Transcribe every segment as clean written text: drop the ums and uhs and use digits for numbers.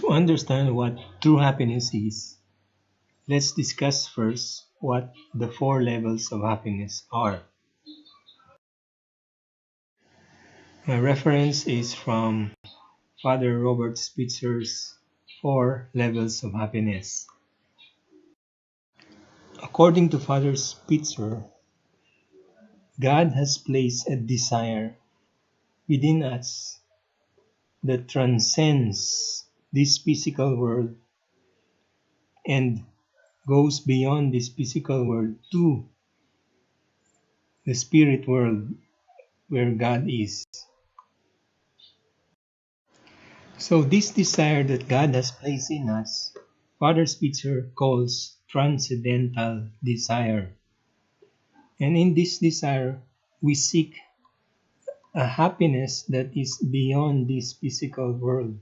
To understand what true happiness is, let's discuss first what the 4 levels of happiness are. My reference is from Father Robert Spitzer's 4 levels of happiness. According to Father Spitzer, God has placed a desire within us that transcends this physical world and goes beyond this physical world to the spirit world where God is. So this desire that God has placed in us, Father Spitzer calls transcendental desire. And in this desire, we seek a happiness that is beyond this physical world.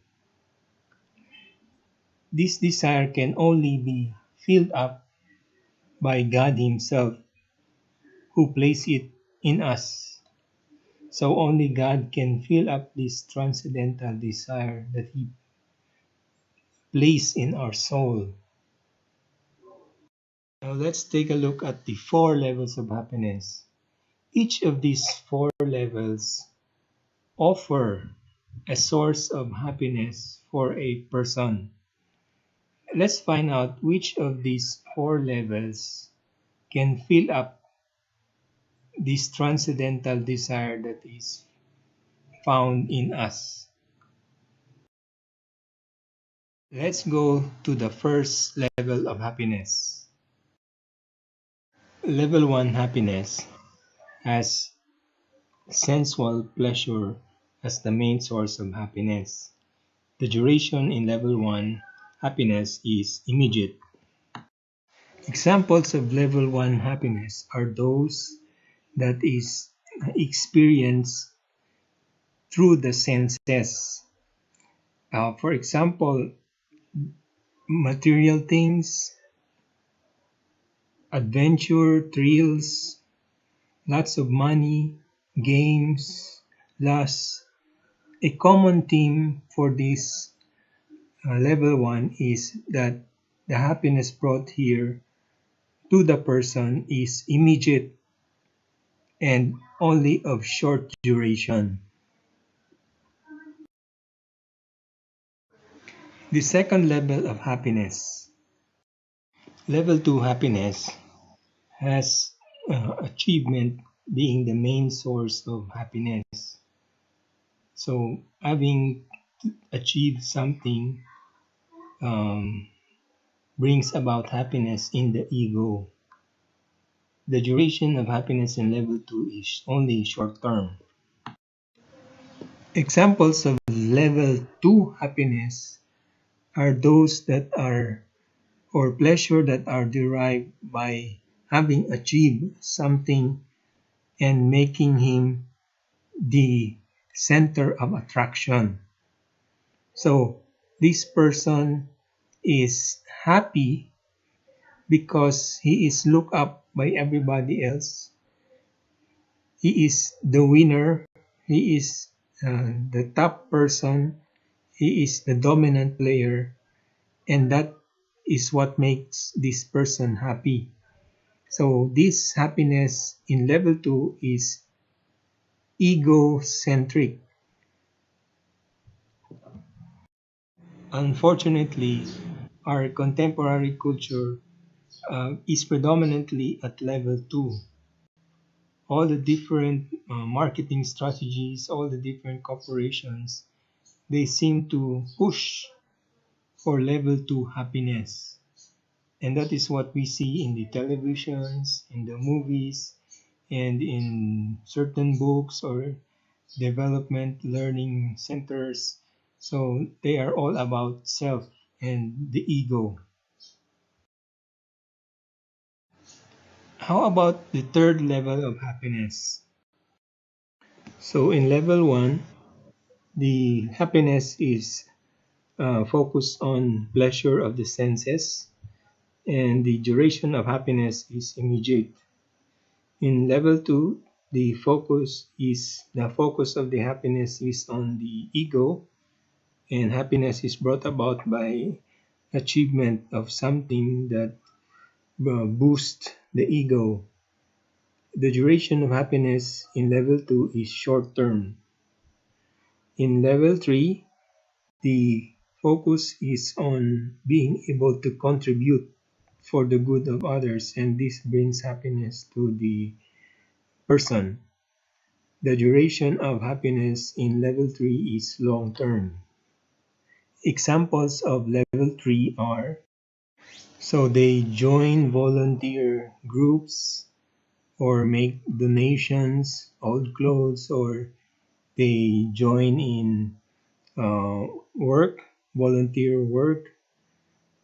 This desire can only be filled up by God Himself, who placed it in us. So only God can fill up this transcendental desire that He placed in our soul. Now let's take a look at the 4 levels of happiness. Each of these 4 levels offer a source of happiness for a person. Let's find out which of these 4 levels can fill up this transcendental desire that is found in us. Let's go to the first level of happiness. Level 1 happiness has sensual pleasure as the main source of happiness. The duration in level 1 happiness is immediate. Examples of level 1 happiness are those that is experienced through the senses. For example, material things, adventure, thrills, lots of money, games, lust. A common theme for this level 1 is that the happiness brought here to the person is immediate and only of short duration. The second level of happiness, level 2 happiness, has achievement being the main source of happiness. So having achieved something brings about happiness in the ego. The duration of happiness in level 2 is only short term. Examples of level 2 happiness are those that are or pleasure that are derived by having achieved something and making him the center of attraction. So this person is happy because he is looked up by everybody else. He is the winner. He is the top person. He is the dominant player. And that is what makes this person happy. So this happiness in level 2 is egocentric. Unfortunately, our contemporary culture is predominantly at level 2. All the different marketing strategies, all the different corporations, they seem to push for level 2 happiness. And that is what we see in the televisions, in the movies, and in certain books or development learning centers. So they are all about self and the ego. How about the third level of happiness? So in level 1, the happiness is focused on pleasure of the senses, and the duration of happiness is immediate. In level 2, the focus of the happiness is on the ego, And happiness is brought about by achievement of something that boosts the ego. The duration of happiness in level 2 is short term. In level 3, the focus is on being able to contribute for the good of others, and this brings happiness to the person. The duration of happiness in level 3 is long term. Examples of level 3 are, so they join volunteer groups or make donations, old clothes, or they join in work, volunteer work,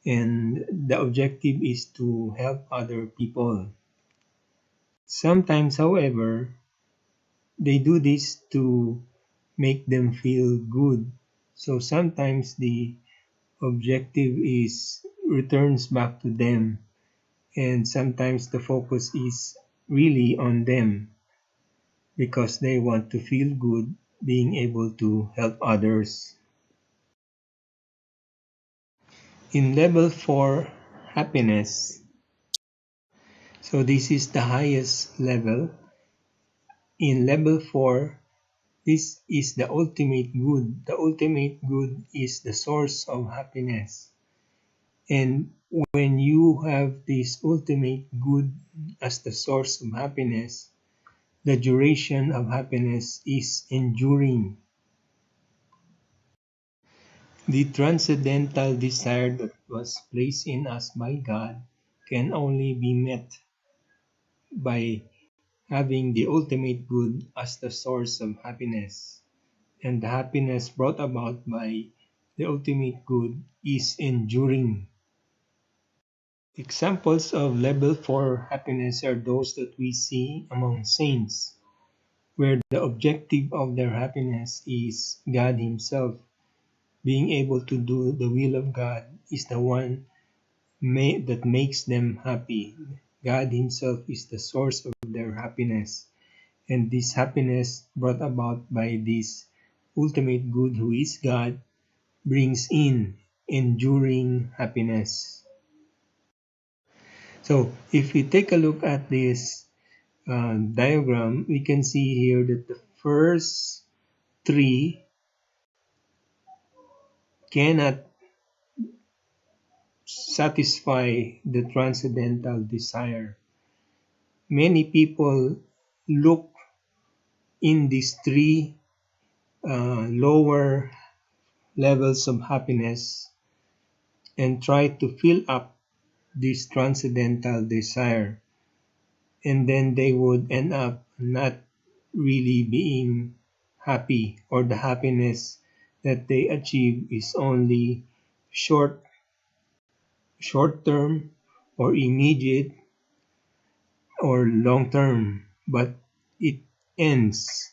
and the objective is to help other people. Sometimes, however, they do this to make them feel good. So sometimes the objective is returns back to them, and sometimes the focus is really on them because they want to feel good being able to help others. In level 4, happiness. So this is the highest level. In level 4, this is the ultimate good. The ultimate good is the source of happiness. And when you have this ultimate good as the source of happiness, the duration of happiness is enduring. The transcendental desire that was placed in us by God can only be met by having the ultimate good as the source of happiness. And the happiness brought about by the ultimate good is enduring. Examples of level 4 happiness are those that we see among saints, where the objective of their happiness is God Himself. Being able to do the will of God is the one that makes them happy. God Himself is the source of their happiness. And this happiness brought about by this ultimate good who is God brings in enduring happiness. So if we take a look at this diagram, we can see here that the first three cannot satisfy the transcendental desire. Many people look in these three lower levels of happiness and try to fill up this transcendental desire, and then they would end up not really being happy, or the happiness that they achieve is only short term or immediate or long term, but it ends.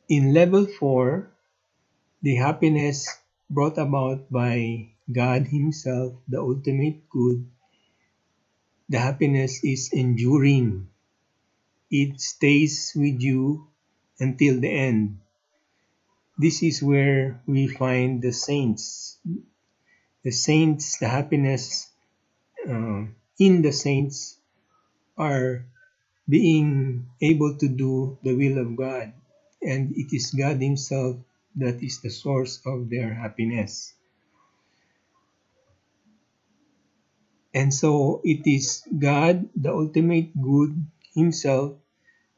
In level 4, the happiness brought about by God Himself, the ultimate good, the happiness is enduring. It stays with you until the end. This is where we find the saints. The saints, the happiness in the saints are being able to do the will of God, and it is God Himself that is the source of their happiness. And so it is God, the ultimate good Himself,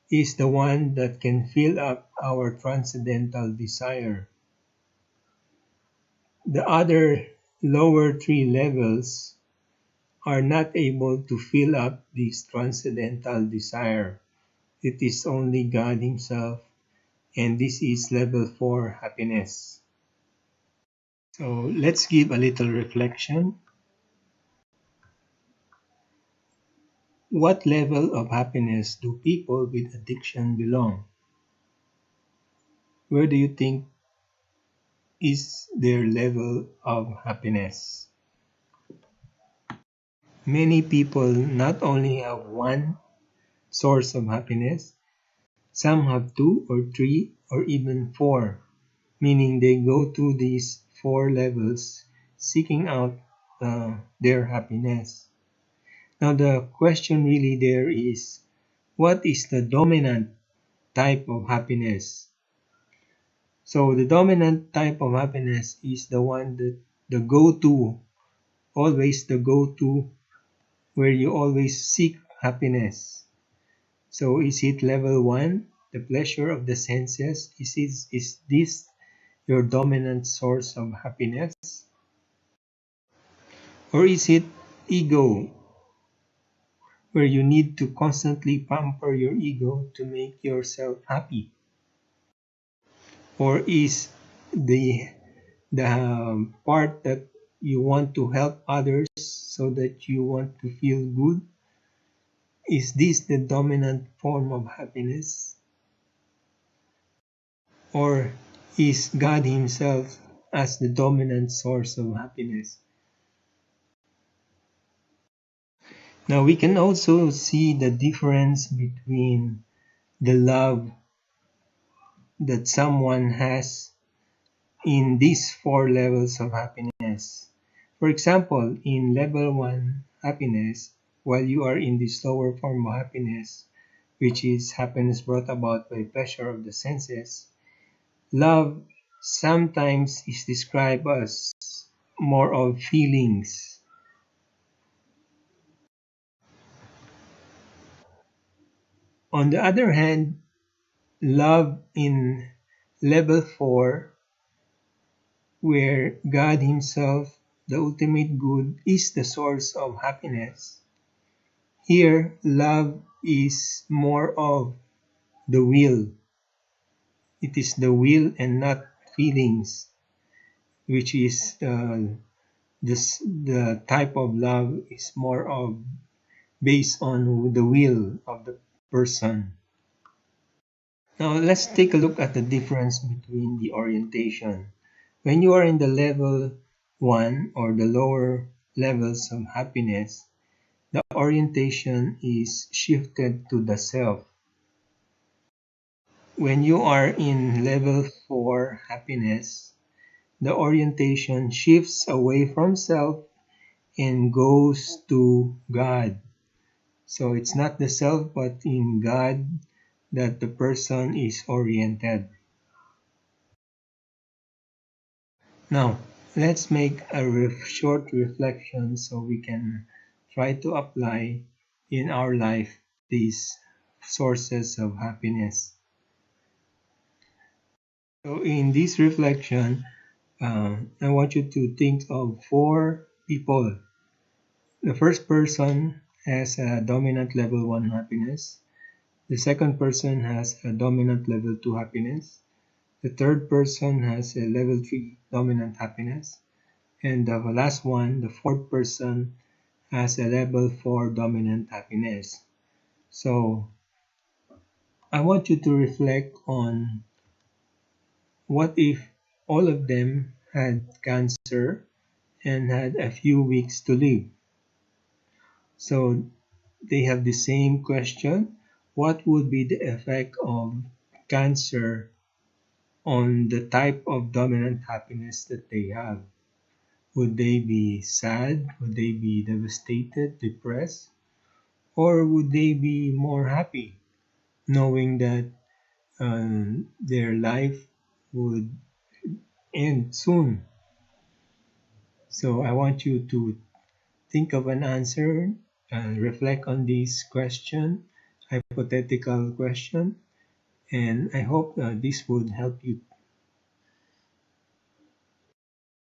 is the one that can fill up our transcendental desire. The other lower three levels are not able to fill up this transcendental desire. It is only God Himself, and this is level 4 happiness. So let's give a little reflection. What level of happiness do people with addiction belong? Where do you think is their level of happiness? Many people not only have one source of happiness, some have two or three or even four. meaning they go through these 4 levels seeking out their happiness. Now the question really there is, what is the dominant type of happiness? So the dominant type of happiness is the one that the go-to, always the go-to, where you always seek happiness. So is it level 1, the pleasure of the senses? Is this your dominant source of happiness? Or is it ego, where you need to constantly pamper your ego to make yourself happy? Or is the part that you want to help others so that you want to feel good? Is this the dominant form of happiness? Or is God Himself as the dominant source of happiness? Now we can also see the difference between the love that someone has in these 4 levels of happiness. For example, in level 1 happiness, while you are in this lower form of happiness, which is happiness brought about by pleasure of the senses, love sometimes is described as more of feelings. On the other hand, love in level 4, where God Himself, the ultimate good, is the source of happiness. Here, love is more of the will. It is the will and not feelings, which is the type of love is more of based on the will of the person. Now, let's take a look at the difference between the orientation. When you are in the level 1 or the lower levels of happiness, the orientation is shifted to the self. When you are in level 4 happiness, the orientation shifts away from self and goes to God. So it's not the self but in God that the person is oriented. Now, let's make a short reflection so we can try to apply in our life these sources of happiness. So in this reflection, I want you to think of 4 people. The first person has a dominant level 1 happiness. The second person has a dominant level 2 happiness. The third person has a level 3 dominant happiness. And the last one, the fourth person, has a level 4 dominant happiness. So I want you to reflect on what if all of them had cancer and had a few weeks to live. So they have the same question. What would be the effect of cancer on the type of dominant happiness that they have? Would they be sad? Would they be devastated, depressed? Or would they be more happy knowing that their life would end soon? So I want you to think of an answer and reflect on this question, hypothetical question, and I hope this would help you.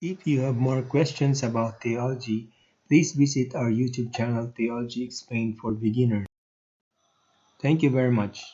If you have more questions about theology, please visit our YouTube channel, Theology Explained for Beginners. Thank you very much.